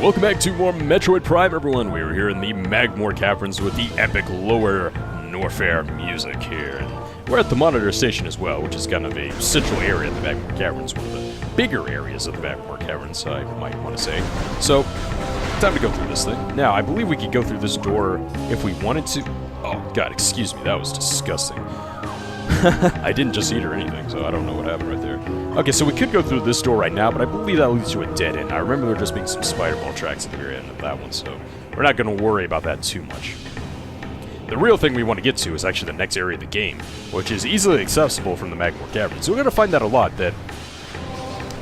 Welcome back to more Metroid Prime, everyone. We were here in the Magmore Caverns with the epic lower Norfair music here. And we're at the Monitor Station as well, which is kind of a central area of the Magmore Caverns, one of the bigger areas of the Magmore Caverns, I might want to say. So, time to go through this thing. Now, I believe we could go through this door if we wanted to. Oh, God, excuse me, that was disgusting. I didn't just eat or anything, so I don't know what happened right there. Okay, so we could go through this door right now, but I believe that leads to a dead end. I remember there just being some spider ball tracks at the very end of that one, so we're not going to worry about that too much. The real thing we want to get to is actually the next area of the game, which is easily accessible from the Magmore Caverns. So we're going to find out a lot, that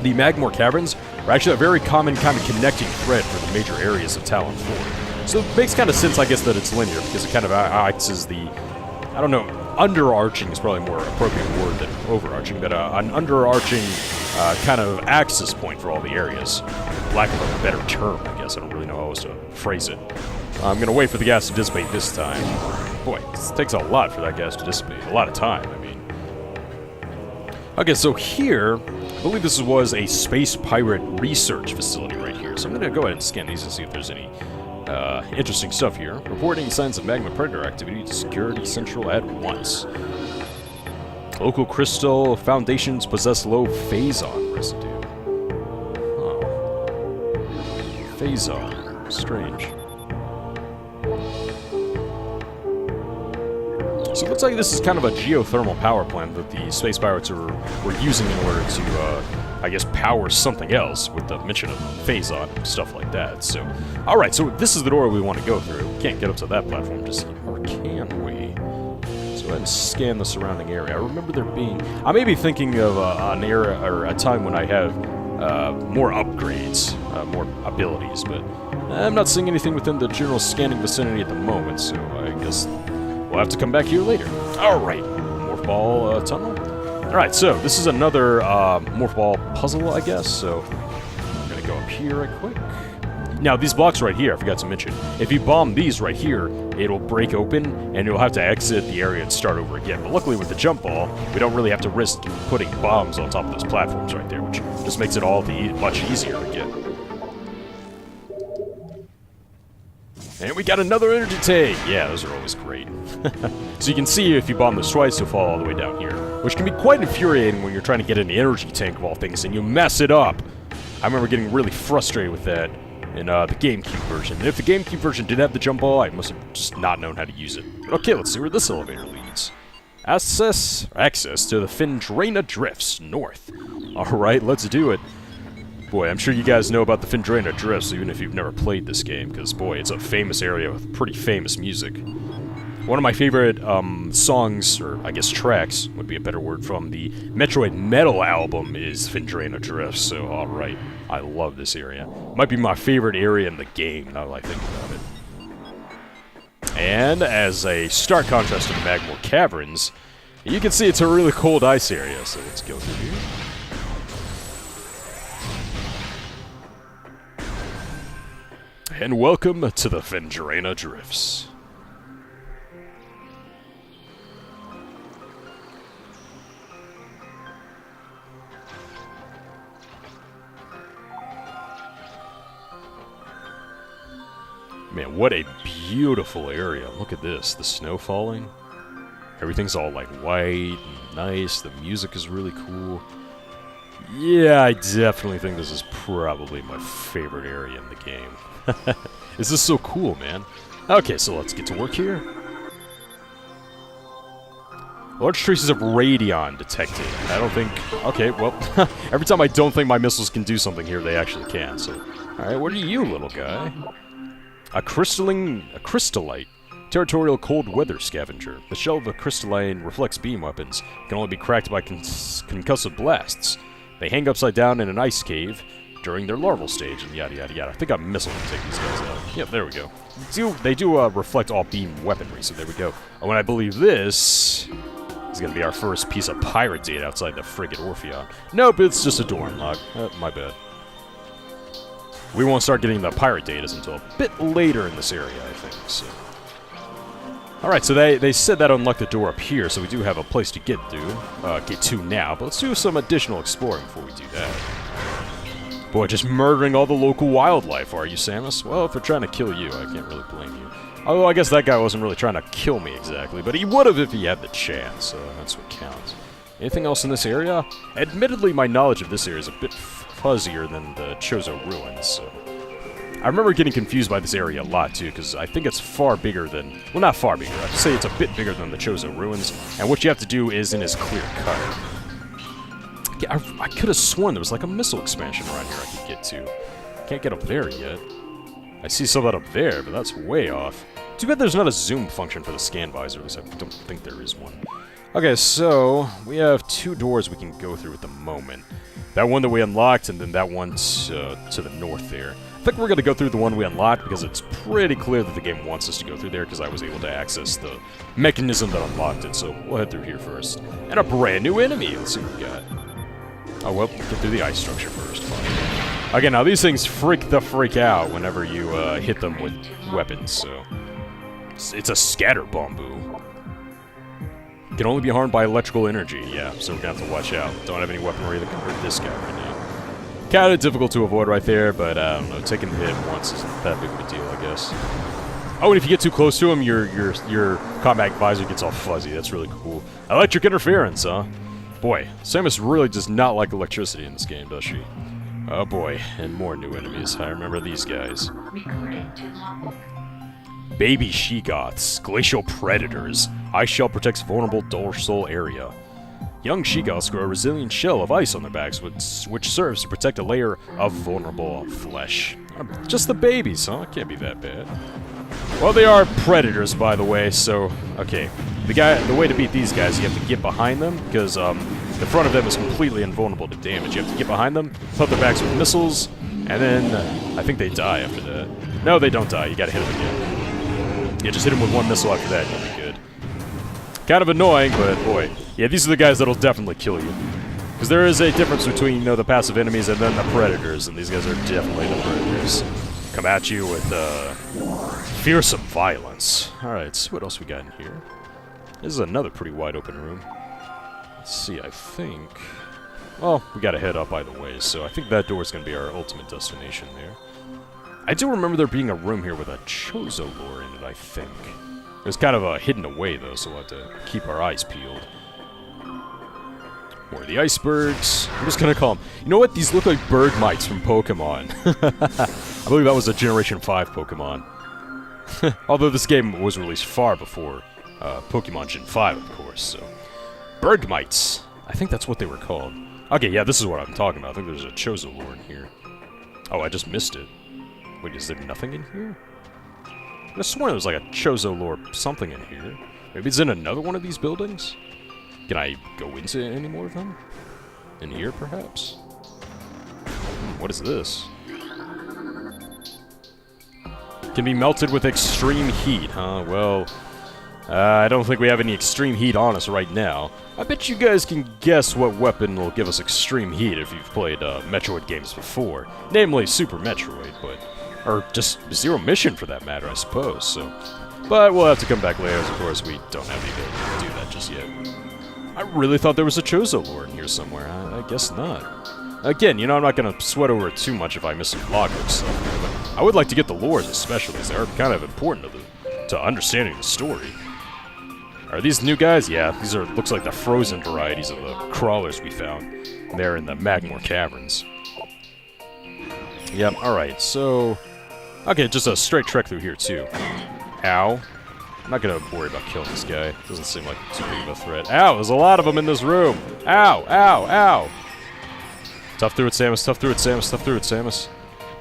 the Magmore Caverns are actually a very common kind of connecting thread for the major areas of Talon 4. So it makes kind of sense, I guess, that it's linear, because it kind of acts as the, I don't know, underarching is probably a more appropriate word than overarching, but an underarching kind of axis point for all the areas. Lack of a better term, I guess. I don't really know how else to phrase it. I'm going to wait for the gas to dissipate this time. Boy, this takes a lot for that gas to dissipate. A lot of time, I mean. Okay, so here, I believe this was a space pirate research facility right here. So I'm going to go ahead and scan these and see if there's any interesting stuff here. Reporting signs of magma predator activity to Security Central at once. Local crystal foundations possess low phazon residue. Oh. Phazon. Strange. So it looks like this is kind of a geothermal power plant that the space pirates were using in order to, I guess, power something else with the mention of phazon and stuff like that. So, alright, so this is the door we want to go through. Can't get up to that platform just yet, or can we? So go ahead and scan the surrounding area. I remember there being, I may be thinking of an era, or a time when I have more upgrades, more abilities, but I'm not seeing anything within the general scanning vicinity at the moment, so I guess we'll have to come back here later. Alright, Morph Ball tunnel. Alright, so this is another Morph Ball puzzle, I guess, so I'm going to go up here right quick. Now, these blocks right here, I forgot to mention, if you bomb these right here, it'll break open, and you'll have to exit the area and start over again. But luckily with the jump ball, we don't really have to risk putting bombs on top of those platforms right there, which just makes it all much easier to get. And we got another energy tank! Yeah, those are always great. So you can see if you bomb this twice, you'll fall all the way down here. Which can be quite infuriating when you're trying to get an energy tank of all things and you mess it up. I remember getting really frustrated with that in the GameCube version. And if the GameCube version did have the jump ball, I must have just not known how to use it. But okay, let's see where this elevator leads. Access to the Fendrana Drifts, north. Alright, let's do it. Boy, I'm sure you guys know about the Fendrana Drifts, even if you've never played this game, because, boy, it's a famous area with pretty famous music. One of my favorite songs, or I guess tracks, would be a better word, from the Metroid Metal album is Fendrana Drifts, so alright, I love this area. Might be my favorite area in the game, now that I think about it. And, as a stark contrast to the Magmore Caverns, you can see it's a really cold ice area, so let's go through here. And welcome to the Fendrana Drifts. Man, what a beautiful area. Look at this, the snow falling. Everything's all like white and nice, the music is really cool. Yeah, I definitely think this is probably my favorite area in the game. This is so cool, man. Okay, so let's get to work here. Large traces of radion detected. I don't think... Okay, well, every time I don't think my missiles can do something here, they actually can, so... Alright, what are you, little guy? A crystallite. Territorial cold weather scavenger. The shell of a crystalline reflects beam weapons. Can only be cracked by concussive blasts. They hang upside down in an ice cave during their larval stage, and yada yada yada. I think a missile can take these guys out. Yep, there we go. They do reflect all beam weaponry, so there we go. Oh, and I believe this is going to be our first piece of pirate data outside the frigate Orpheon. Nope, it's just a door unlock. My bad. We won't start getting the pirate datas until a bit later in this area, I think, so... Alright, so they said that unlocked the door up here, so we do have a place to get to now, but let's do some additional exploring before we do that. Boy, just murdering all the local wildlife, are you, Samus? Well, if they're trying to kill you, I can't really blame you. Although, I guess that guy wasn't really trying to kill me exactly, but he would have if he had the chance, so that's what counts. Anything else in this area? Admittedly, my knowledge of this area is a bit fuzzier than the Chozo Ruins, so... I remember getting confused by this area a lot, too, because I think it's far bigger than... Well, not far bigger. I'd say it's a bit bigger than the Chozo Ruins, and what you have to do isn't as clear-cut. Yeah, I could have sworn there was like a missile expansion around here I could get to. Can't get up there yet. I see something up there, but that's way off. Too bad there's not a zoom function for the scan visor, at least I don't think there is one. Okay, so we have 2 doors we can go through at the moment. That one that we unlocked, and then that one to the north there. I think we're going to go through the one we unlocked, because it's pretty clear that the game wants us to go through there, because I was able to access the mechanism that unlocked it, so we'll head through here first. And a brand new enemy! Let's see what we got. Oh, well, get through the ice structure first. Fine. Okay, now these things freak the freak out whenever you hit them with weapons, so... It's a scatter bamboo. Can only be harmed by electrical energy, yeah, so we're gonna have to watch out. Don't have any weaponry that can hurt this guy right now. Kinda difficult to avoid right there, but I don't know, taking the hit once isn't that big of a deal, I guess. Oh, and if you get too close to him, your combat visor gets all fuzzy. That's really cool. Electric interference, huh? Boy, Samus really does not like electricity in this game, does she? Oh boy, and more new enemies. I remember these guys. Baby She-Goths, glacial predators. Ice shell protects vulnerable dorsal area. Young She-Goths grow a resilient shell of ice on their backs, which serves to protect a layer of vulnerable flesh. Just the babies, huh? Can't be that bad. Well, they are predators, by the way, so... Okay, the way to beat these guys, you have to get behind them, because the front of them is completely invulnerable to damage. You have to get behind them, pump their backs with missiles, and then I think they die after that. No, they don't die. You gotta hit them again. Yeah, just hit them with one missile after that, and you'll be good. Kind of annoying, but boy. Yeah, these are the guys that'll definitely kill you. Because there is a difference between, you know, the passive enemies and then the predators, and these guys are definitely the predators. Come at you with, fearsome violence. Alright, so what else we got in here? This is another pretty wide open room. Let's see, I think... Well, we gotta head up either way, so I think that door is gonna be our ultimate destination there. I do remember there being a room here with a Chozo lore in it, I think. It was kind of hidden away, though, so we'll have to keep our eyes peeled. More of the icebergs. I'm just gonna call them... You know what? These look like Bergmites from Pokemon. I believe that was a Generation 5 Pokemon. Although this game was released far before Pokemon Gen 5, of course, so... Bergmites. I think that's what they were called. Okay, yeah, this is what I'm talking about. I think there's a Chozo lore in here. Oh, I just missed it. Wait, is there nothing in here? I swear there was like a Chozo lore something in here. Maybe it's in another one of these buildings? Can I go into any more of them? In here, perhaps? What is this? Can be melted with extreme heat, huh? Well, I don't think we have any extreme heat on us right now. I bet you guys can guess what weapon will give us extreme heat if you've played Metroid games before. Namely, Super Metroid, but... Or just Zero Mission, for that matter, I suppose, so... But we'll have to come back later, as of course we don't have the ability to do that just yet. I really thought there was a Chozo lore in here somewhere. I guess not. Again, you know, I'm not gonna sweat over it too much if I miss some logbook stuff, but I would like to get the lores especially, as they're kind of important to understanding the story. Are these new guys? Yeah, these are, looks like the frozen varieties of the crawlers we found. They're in the Magmore Caverns. Yep, alright, so... Okay, just a straight trek through here, too. Ow. I'm not gonna worry about killing this guy. Doesn't seem like too big of a threat. Ow, there's a lot of them in this room! Ow, ow, ow! Tough through it, Samus, tough through it, Samus, tough through it, Samus.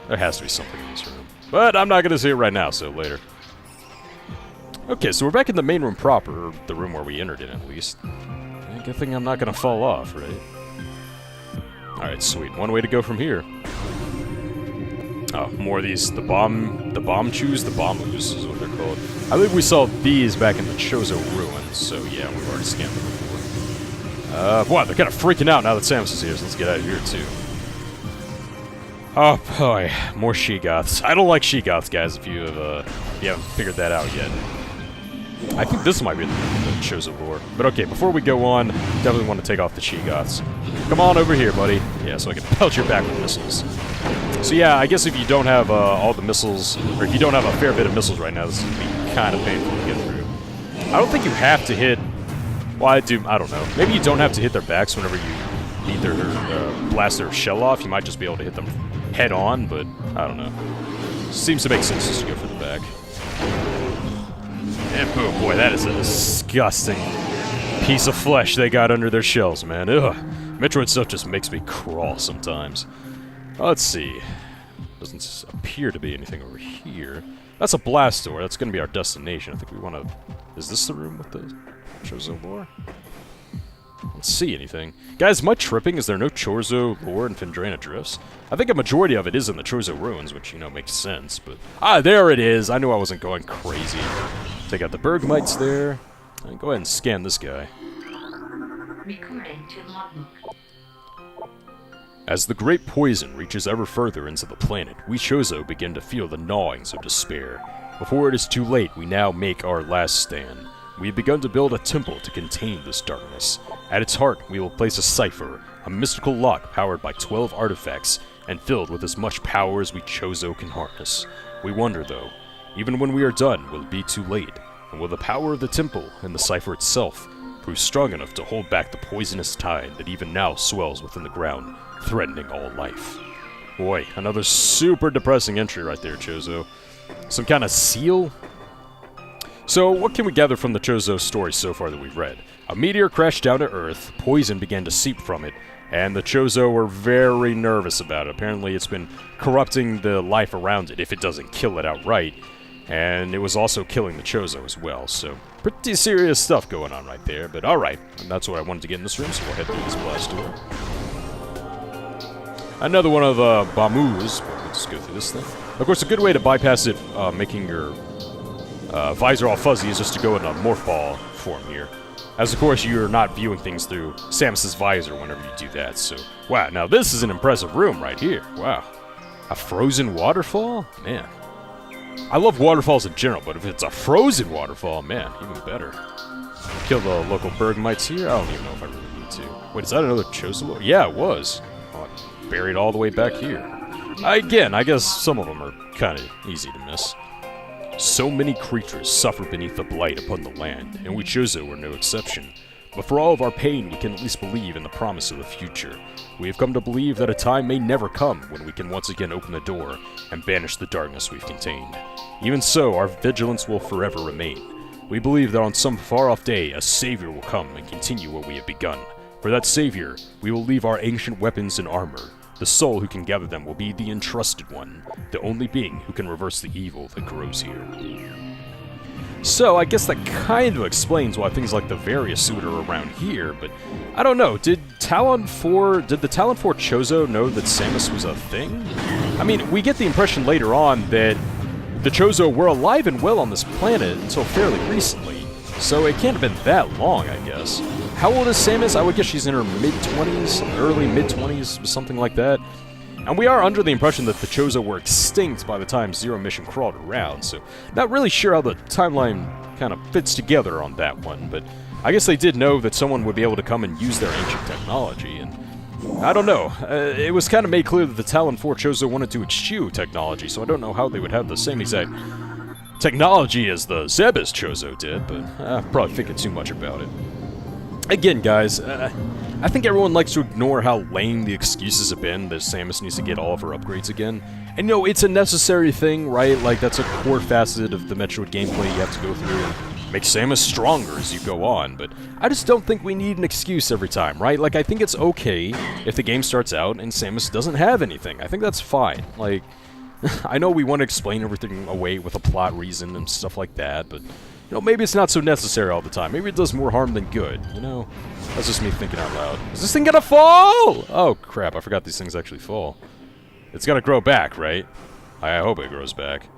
There has to be something in this room. But I'm not gonna see it right now, so later. Okay, so we're back in the main room proper, or the room where we entered in, at least. Good thing I'm not gonna fall off, right? Alright, sweet. One way to go from here. Oh, more of these, the bomb chews, the bomboos is what they're called. I believe we saw these back in the Chozo Ruins, so yeah, we've already scanned them before. Boy, they're kind of freaking out now that Samus is here, so let's get out of here, too. Oh, boy, more She-Goths. I don't like She-Goths, guys, if you haven't figured that out yet. I think this might be the Chozo lore. But okay, before we go on, definitely want to take off the Shigots. Come on over here, buddy. Yeah, so I can pelt your back with missiles. So yeah, I guess if you don't have all the missiles, or if you don't have a fair bit of missiles right now, this is going to be kind of painful to get through. I don't think you have to hit... Well, I don't know. Maybe you don't have to hit their backs whenever you beat their, blast their shell off. You might just be able to hit them head on, but I don't know. Seems to make sense just to go for the back. And oh boy, that is a disgusting piece of flesh they got under their shells, man. Ugh. Metroid stuff just makes me crawl sometimes. Let's see. Doesn't appear to be anything over here. That's a blast door. That's going to be our destination. I think we want to... Is this the room with the Chozo lore? I don't see anything. Guys, am I tripping? Is there no Chozo lore in Phendrana Drifts? I think a majority of it is in the Chozo ruins, which, you know, makes sense, but... Ah, there it is! I knew I wasn't going crazy. Take out the Bergmites there. And go ahead and scan this guy. Recording to logbook. As the great poison reaches ever further into the planet, we Chozo begin to feel the gnawings of despair. Before it is too late, we now make our last stand. We have begun to build a temple to contain this darkness. At its heart, we will place a cipher, a mystical lock powered by 12 artifacts, and filled with as much power as we Chozo can harness. We wonder, though, even when we are done, will it be too late? And will the power of the temple, and the cipher itself, prove strong enough to hold back the poisonous tide that even now swells within the ground, threatening all life? Boy, another super depressing entry right there, Chozo. Some kind of seal? So, what can we gather from the Chozo story so far that we've read? A meteor crashed down to Earth, poison began to seep from it, and the Chozo were very nervous about it. Apparently it's been corrupting the life around it if it doesn't kill it outright, and it was also killing the Chozo as well, so pretty serious stuff going on right there, but alright, and that's what I wanted to get in this room, so we'll head through this blast door. Another one of Bamu's, but we'll just go through this thing. Of course, a good way to bypass it, making your visor all fuzzy, is just to go in a Morph Ball form here. As of course, you're not viewing things through Samus's visor whenever you do that, so... Wow, now this is an impressive room right here. Wow. A frozen waterfall? Man. I love waterfalls in general, but if it's a frozen waterfall, man, even better. Kill the local Bergmites here? I don't even know if I really need to. Wait, is that another Chozo? Yeah, it was. Oh, buried all the way back here. Again, I guess some of them are kind of easy to miss. So many creatures suffer beneath the blight upon the land, and we Chozo were no exception. But for all of our pain, we can at least believe in the promise of the future. We have come to believe that a time may never come when we can once again open the door and banish the darkness we've contained. Even so, our vigilance will forever remain. We believe that on some far-off day, a savior will come and continue what we have begun. For that savior, we will leave our ancient weapons and armor. The soul who can gather them will be the entrusted one, the only being who can reverse the evil that grows here. So, I guess that kind of explains why things like the Varia suit are around here, but I don't know, did the Talon 4 Chozo know that Samus was a thing? I mean, we get the impression later on that the Chozo were alive and well on this planet until fairly recently, so it can't have been that long, I guess. How old is Samus? I would guess she's in her mid-20s, early mid-20s, something like that. And we are under the impression that the Chozo were extinct by the time Zero Mission crawled around, so not really sure how the timeline kind of fits together on that one, but I guess they did know that someone would be able to come and use their ancient technology, and I don't know. It was kind of made clear that the Talon 4 Chozo wanted to eschew technology, so I don't know how they would have the same exact technology as the Zebes Chozo did, but I'm probably thinking too much about it. Again, guys, I think everyone likes to ignore how lame the excuses have been that Samus needs to get all of her upgrades again. And no, it's a necessary thing, right? Like, that's a core facet of the Metroid gameplay you have to go through and make Samus stronger as you go on, but I just don't think we need an excuse every time, right? Like, I think it's okay if the game starts out and Samus doesn't have anything. I think that's fine. Like, I know we want to explain everything away with a plot reason and stuff like that, but... You know, maybe it's not so necessary all the time. Maybe it does more harm than good, you know? That's just me thinking out loud. Is this thing gonna fall? Oh, crap, I forgot these things actually fall. It's gonna grow back, right? I hope it grows back.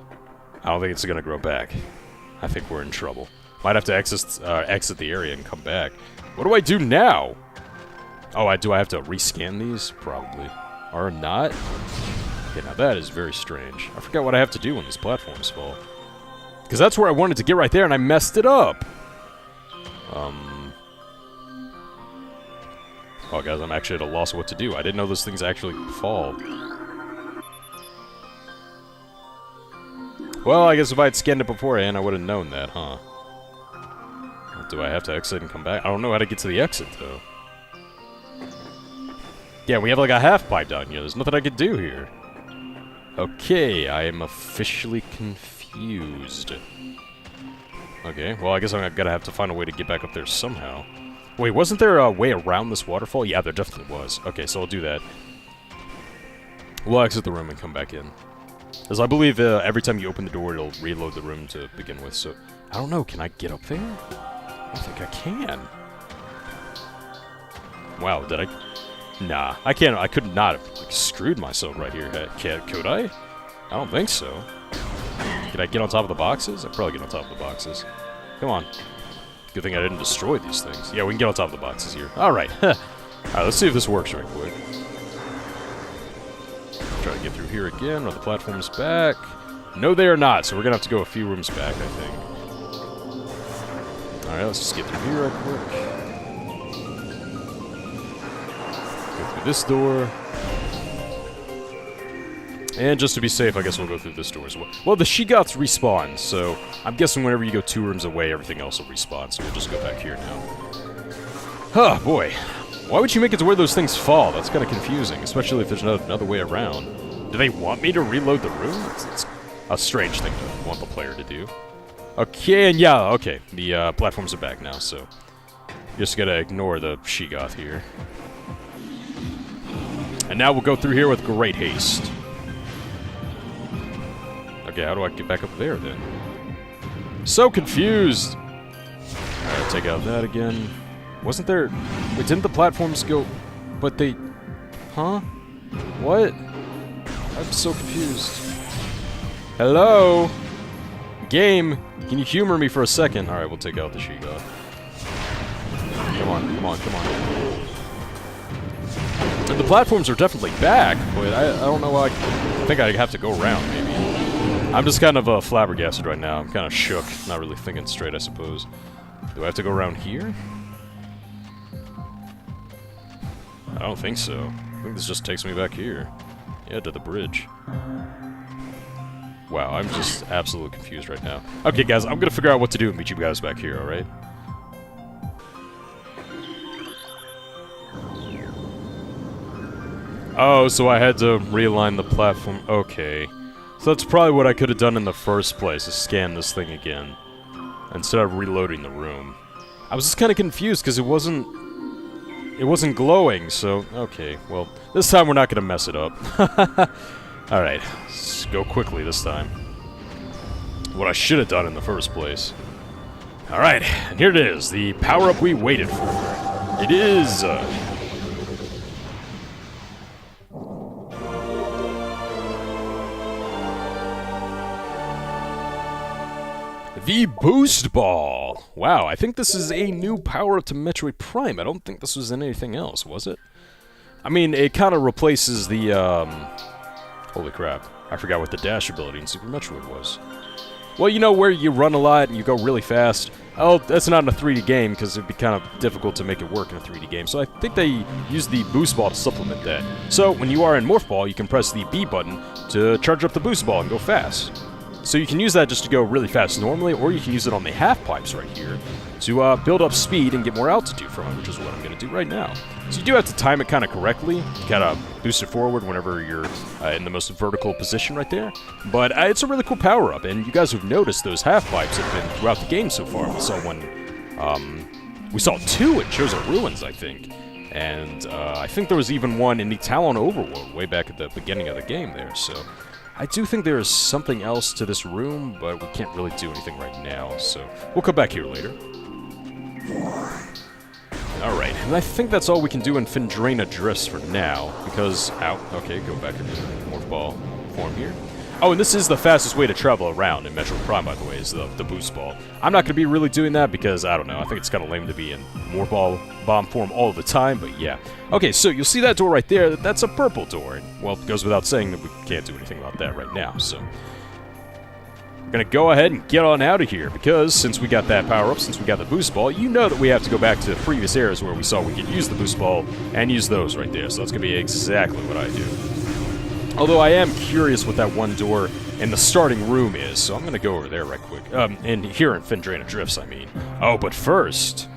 I don't think it's gonna grow back. I think we're in trouble. Might have to exit the area and come back. What do I do now? Oh, do I have to rescan these? Probably. Or not? Okay, now that is very strange. I forgot what I have to do when these platforms fall. Because that's where I wanted to get right there, and I messed it up. Oh, guys, I'm actually at a loss of what to do. I didn't know those things actually fall. Well, I guess if I had scanned it beforehand, I would have known that, huh? Do I have to exit and come back? I don't know how to get to the exit, though. Yeah, we have like a half pipe down here. There's nothing I could do here. Okay, I am officially confused. Okay, well, I guess I'm gonna have to find a way to get back up there somehow. Wait, wasn't there a way around this waterfall? Yeah, there definitely was. Okay, so I'll do that. We'll exit the room and come back in. As I believe every time you open the door, it'll reload the room to begin with, so... I don't know, can I get up there? I don't think I can. Wow, did I... Nah, I can't. I could not have like, screwed myself right here. Could I? I don't think so. Can I get on top of the boxes? I'd probably get on top of the boxes. Come on. Good thing I didn't destroy these things. Yeah, we can get on top of the boxes here. Alright. Alright, let's see if this works right quick. Try to get through here again. Are the platforms back? No, they are not, so we're gonna have to go a few rooms back, I think. Alright, let's just get through here real quick. Go through this door. And just to be safe, I guess we'll go through this door as well. Well, the Shegoths respawn, so I'm guessing whenever you go 2 rooms away, everything else will respawn, so we'll just go back here now. Oh, boy. Why would you make it to where those things fall? That's kind of confusing, especially if there's another way around. Do they want me to reload the room? It's a strange thing to want the player to do. Okay, and yeah, okay. The platforms are back now, so just gotta ignore the Shegoth here. And now we'll go through here with great haste. Okay, how do I get back up there, then? So confused! Alright, take out that again. Wasn't there... Wait, didn't the platforms go... But they... Huh? What? I'm so confused. Hello? Game? Can you humor me for a second? Alright, we'll take out the Shegoth. Come on, come on, come on. And the platforms are definitely back, but I don't know why... I think I have to go around, maybe. I'm just kind of flabbergasted right now. I'm kind of shook. Not really thinking straight, I suppose. Do I have to go around here? I don't think so. I think this just takes me back here. Yeah, to the bridge. Wow, I'm just absolutely confused right now. Okay, guys, I'm gonna figure out what to do and meet you guys back here, alright? Oh, so I had to realign the platform. Okay. So that's probably what I could have done in the first place, is scan this thing again. Instead of reloading the room. I was just kind of confused, because it wasn't glowing, so... Okay, well, this time we're not going to mess it up. Alright, let's go quickly this time. What I should have done in the first place. Alright, and here it is, the power-up we waited for. It is... The Boost Ball! Wow, I think this is a new power-up to Metroid Prime. I don't think this was in anything else, was it? I mean, it kind of replaces the, Holy crap. I forgot what the dash ability in Super Metroid was. Well, you know where you run a lot and you go really fast? Oh, that's not in a 3D game, because it'd be kind of difficult to make it work in a 3D game. So I think they use the Boost Ball to supplement that. So, when you are in Morph Ball, you can press the B button to charge up the Boost Ball and go fast. So you can use that just to go really fast normally, or you can use it on the half pipes right here to build up speed and get more altitude from it, which is what I'm going to do right now. So you do have to time it kind of correctly. You kind of boost it forward whenever you're in the most vertical position right there. But it's a really cool power-up, and you guys have noticed those half pipes have been throughout the game so far. We saw one, we saw 2 in Chosen Ruins, I think. And I think there was even one in the Talon Overworld way back at the beginning of the game there, so... I do think there is something else to this room, but we can't really do anything right now, so we'll come back here later. Alright, and I think that's all we can do in Phendrana Drifts for now, because... Ow, okay, go back into Morph Ball form here. Oh, and this is the fastest way to travel around in Metroid Prime, by the way, is the Boost Ball. I'm not going to be really doing that because, I don't know, I think it's kind of lame to be in Morph Ball bomb form all the time, but yeah. Okay, so you'll see that door right there, that's a purple door, and, well, it goes without saying that we can't do anything about that right now, so... we're going to go ahead and get on out of here, because since we got that power-up, since we got the boost ball, you know that we have to go back to previous eras where we saw we could use the boost ball and use those right there, so that's going to be exactly what I do. Although I am curious what that one door in the starting room is, so I'm going to go over there right quick. And here in Fendrana Drifts, I mean. Oh, but first...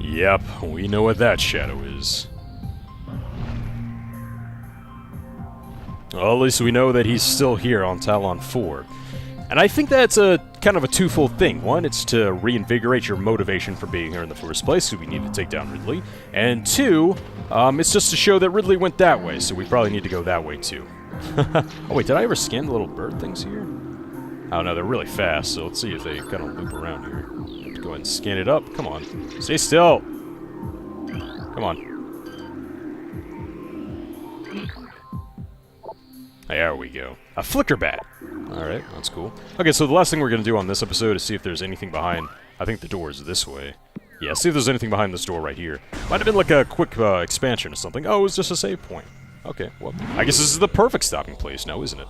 Yep, we know what that shadow is. Well, at least we know that he's still here on Talon 4. And I think that's a kind of a twofold thing. One, it's to reinvigorate your motivation for being here in the first place, so we need to take down Ridley. And two, it's just to show that Ridley went that way, so we probably need to go that way too. Oh wait, did I ever scan the little bird things here? I don't know, they're really fast, so let's see if they kind of loop around here. Let's go ahead and scan it up. Come on. Stay still! Come on. There we go. A flicker bat. Alright, that's cool. Okay, so the last thing we're going to do on this episode is see if there's anything behind... I think the door is this way. Yeah, see if there's anything behind this door right here. Might have been like a quick expansion or something. Oh, it was just a save point. Okay, well, I guess this is the perfect stopping place now, isn't it?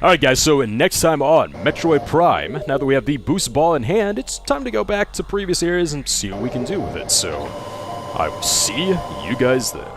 Alright guys, so next time on Metroid Prime, now that we have the boost ball in hand, it's time to go back to previous areas and see what we can do with it, so... I will see you guys then.